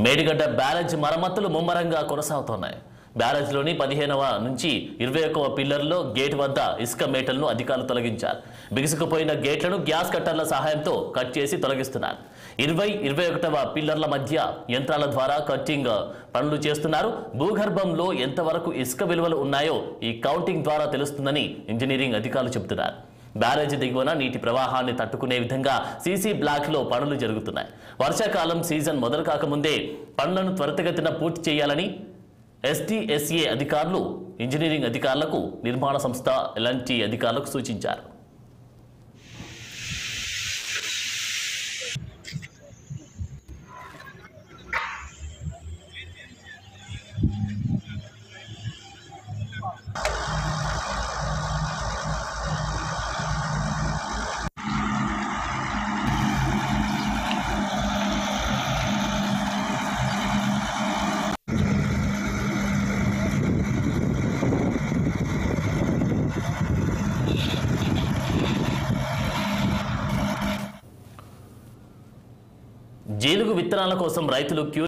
Medigadda barrage మరమ్మతులు ముమ్మరంగా కొనసాగుతున్నాయి. బ్యారేజ్లోని 15వ నుంచి 21వ పిల్లర్లో గేట్ వద్ద ఇసుక మేటలను అధికారులు తొలగించారు. బిగుసుకుపోయిన గేట్లను గ్యాస్ కట్టర్ల సహాయంతో కట్ చేసి తొలగిస్తున్నారు. 20-21వ పిల్లర్ల మధ్య యంత్రాల ద్వారా కట్టింగ్ పనులు చేస్తున్నారు. భూగర్భంలో ఎంతవరకు ఇసుక విలువలు ఉన్నాయో ఈ కౌంటింగ్ ద్వారా తెలుస్తుందని ఇంజనీరింగ్ అధికారులు చెబుతున్నారు. బ్యారేజ్ దిగువన నీటి ప్రవాహాన్ని తట్టుకునే విధంగా సీసీ బ్లాక్లో పనులు జరుగుతున్నాయి. వర్షాకాలం సీజన్ మొదలు కాకముందే పనులను త్వరితగతిన పూర్తి చేయాలని ఎస్టీఎస్ఏ అధికారులు ఇంజనీరింగ్ అధికారులకు, నిర్మాణ సంస్థ ఎలాంటి అధికారులకు సూచించారు. జీలుగు విత్తనాల కోసం రైతులు క్యూ